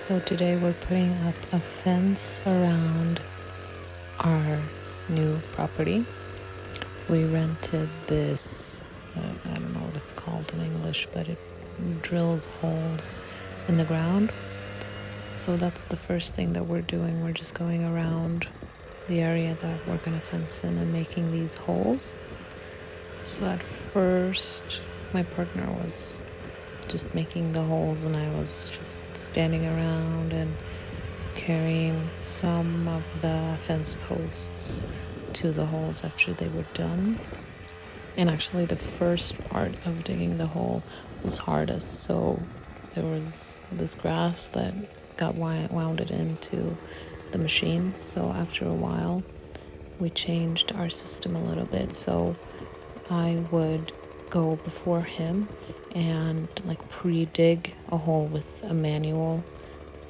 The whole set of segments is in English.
So today we're putting up a fence around our new property. We rented this, I don't know what it's called in English, but it drills holes in the ground. So that's the first thing that we're doing. We're just going around the area that we're going to fence in and making these holes. So at first, my partner was just making the holes and I was just standing around and carrying some of the fence posts to the holes after they were done. And actually the first part of digging the hole was hardest, so there was this grass that got wounded into the machine. So after a while we changed our system a little bit, so I would go before him and pre-dig a hole with a manual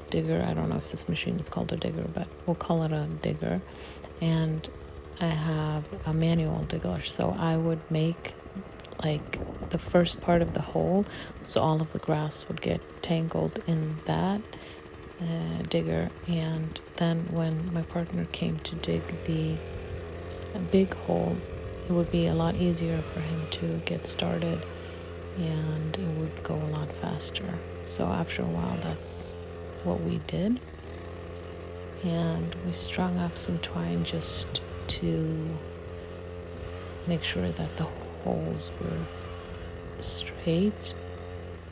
digger. I don't know if this machine is called a digger, but we'll call it a digger. And I have a manual digger, so I would make the first part of the hole, so all of the grass would get tangled in that digger. And then when my partner came to dig the big hole, it would be a lot easier for him to get started and it would go a lot faster. So after a while, that's what we did. And we strung up some twine just to make sure that the holes were straight.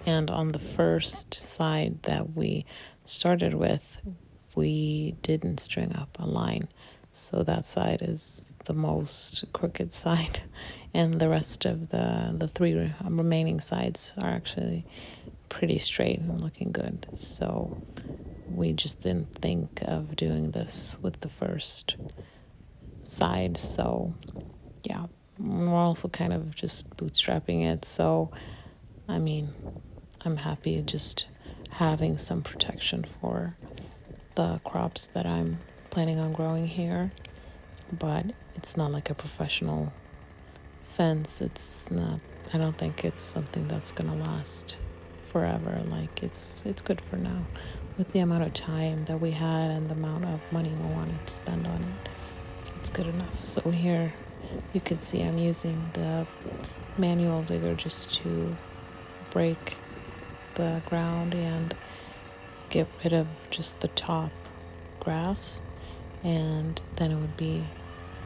And on the first side that we started with, we didn't string up a line. So that side is the most crooked side, and the rest of the three remaining sides are actually pretty straight and looking good. So we just didn't think of doing this with the first side. So yeah, we're also kind of just bootstrapping it. So I mean, I'm happy just having some protection for the crops that I'm planning on growing here, but it's not like a professional fence. It's not, I don't think it's something that's gonna last forever. It's good for now. With the amount of time that we had and the amount of money we wanted to spend on it, it's good enough. So here you can see I'm using the manual digger just to break the ground and get rid of just the top grass, and then it would be,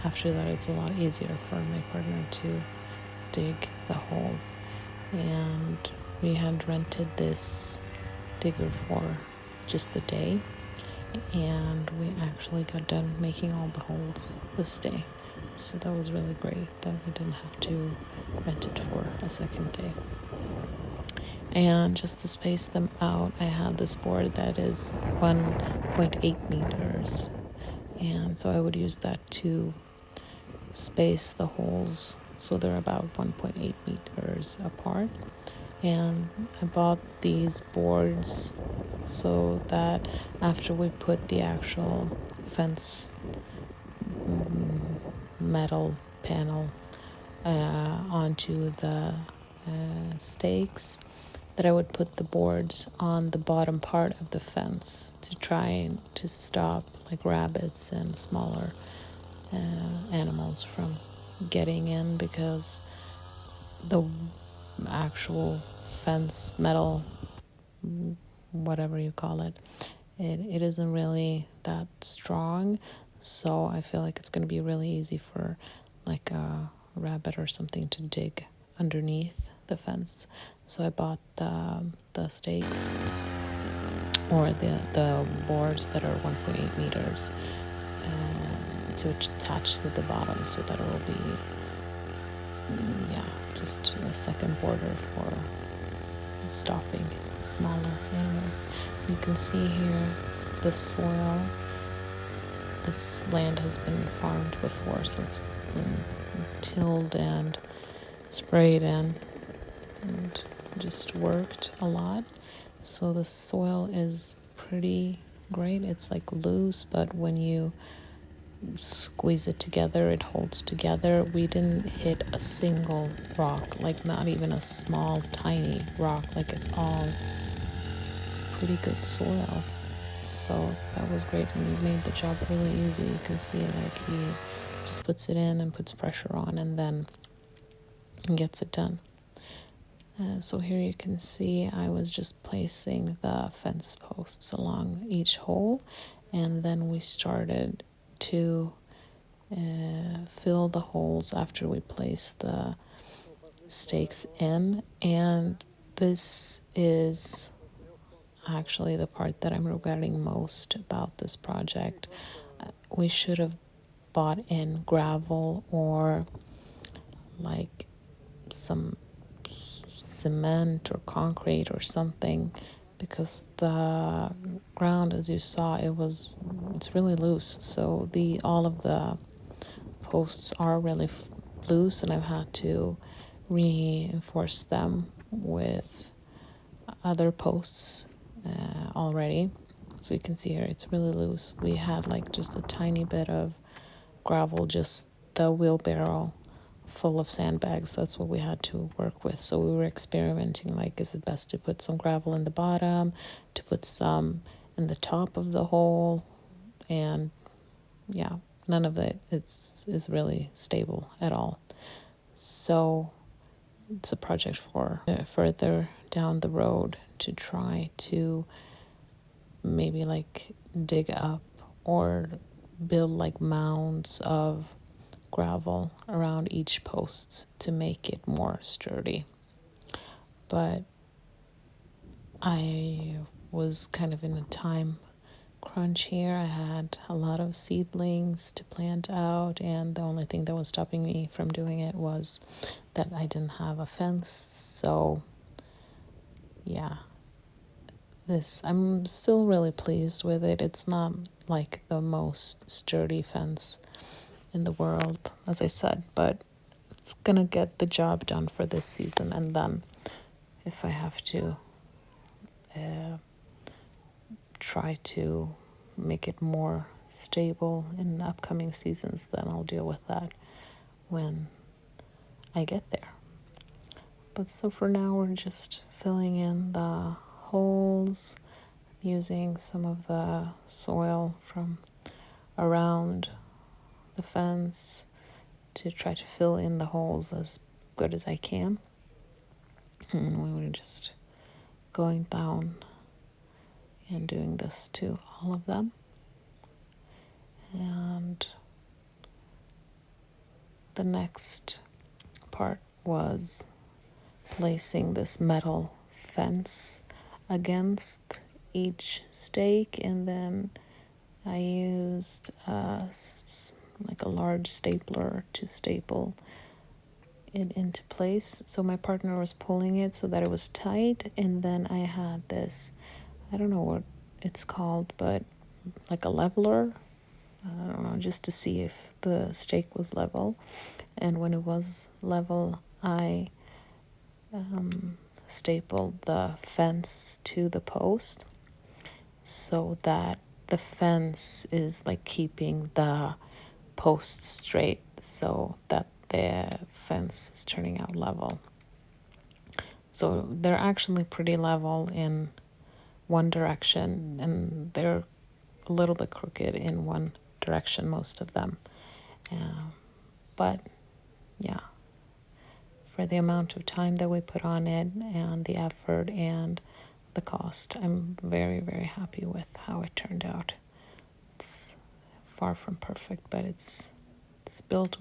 after that it's a lot easier for my partner to dig the hole. And we had rented this digger for just the day, and we actually got done making all the holes this day, so that was really great that we didn't have to rent it for a second day. And just to space them out, I had this board that is 1.8 meters, and so I would use that to space the holes so they're about 1.8 meters apart. And I bought these boards so that after we put the actual fence metal panel onto the stakes, that I would put the boards on the bottom part of the fence to try to stop rabbits and smaller animals from getting in, because the actual fence metal, whatever you call it, it isn't really that strong. So I feel like it's going to be really easy for a rabbit or something to dig underneath the fence. So I bought the stakes, or the boards that are 1.8 meters to attach to the bottom, so that it will be just a second border for stopping smaller animals. You can see here the soil. This land has been farmed before, so it's been tilled and sprayed and just worked a lot. So the soil is pretty great. It's loose, but when you squeeze it together, it holds together. We didn't hit a single rock, not even a small tiny rock. It's all pretty good soil. So that was great, and it made the job really easy. You can see like he just puts it in and puts pressure on and then gets it done. So here you can see I was just placing the fence posts along each hole, and then we started to fill the holes after we placed the stakes in. And this is actually the part that I'm regretting most about this project. We should have bought in gravel or like some cement or concrete or something, because the ground, as you saw, it's really loose. So all of the posts are really loose, and I've had to reinforce them with other posts already. So you can see here it's really loose. We had like just a tiny bit of gravel, just the wheelbarrow full of sandbags. That's what we had to work with. So we were experimenting, like, is it best to put some gravel in the bottom, to put some in the top of the hole? And yeah, none of it is really stable at all. So it's a project for further down the road to try to maybe like dig up or build like mounds of gravel around each post to make it more sturdy. But I was kind of in a time crunch here. I had a lot of seedlings to plant out, and the only thing that was stopping me from doing it was that I didn't have a fence. So yeah, I'm still really pleased with it. It's not like the most sturdy fence in the world, as I said, but it's gonna get the job done for this season. And then if I have to try to make it more stable in upcoming seasons, then I'll deal with that when I get there. But so for now, we're just filling in the holes, using some of the soil from around the fence to try to fill in the holes as good as I can. And we were just going down and doing this to all of them. And the next part was placing this metal fence against each stake, and then I used like a large stapler to staple it into place. So my partner was pulling it so that it was tight, and then I had this, I don't know what it's called, but like a leveler, I don't know, just to see if the stake was level. And when it was level, I stapled the fence to the post so that the fence is like keeping the post straight, so that the fence is turning out level. So they're actually pretty level in one direction, and they're a little bit crooked in one direction, most of them. But yeah, for the amount of time that we put on it and the effort and the cost, I'm very, very happy with how it turned out. It's far from perfect, but it's built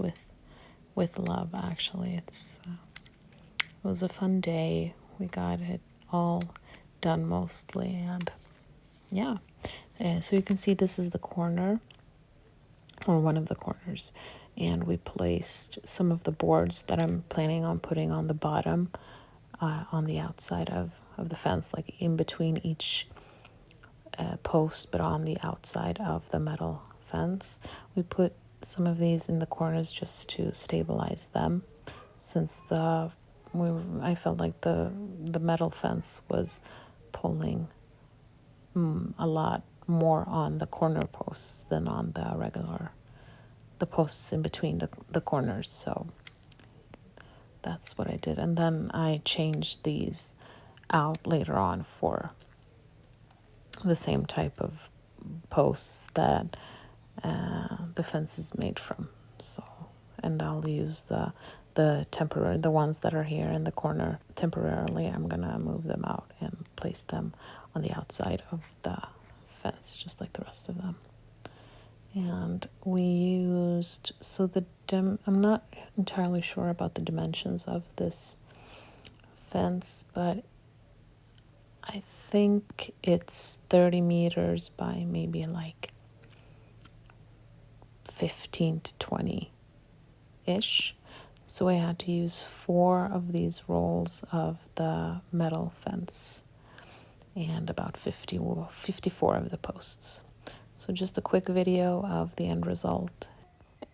with love. Actually, it was a fun day. We got it all done mostly, and yeah. So you can see this is the corner, or one of the corners, and we placed some of the boards that I'm planning on putting on the bottom, on the outside of the fence, like in between each post, but on the outside of the metal fence. We put some of these in the corners just to stabilize them, since I felt like the metal fence was pulling a lot more on the corner posts than on the posts in between the corners. So that's what I did. And then I changed these out later on for the same type of posts that the fence is made from. So, and I'll use the temporary, the ones that are here in the corner temporarily. I'm gonna move them out and place them on the outside of the fence, just like the rest of them. And we used, so I'm not entirely sure about the dimensions of this fence, but I think it's 30 meters by maybe like 15 to 20 ish. So I had to use 4 of these rolls of the metal fence and about 54 of the posts. So just a quick video of the end result.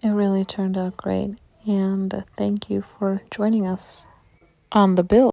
It really turned out great, and thank you for joining us on the build.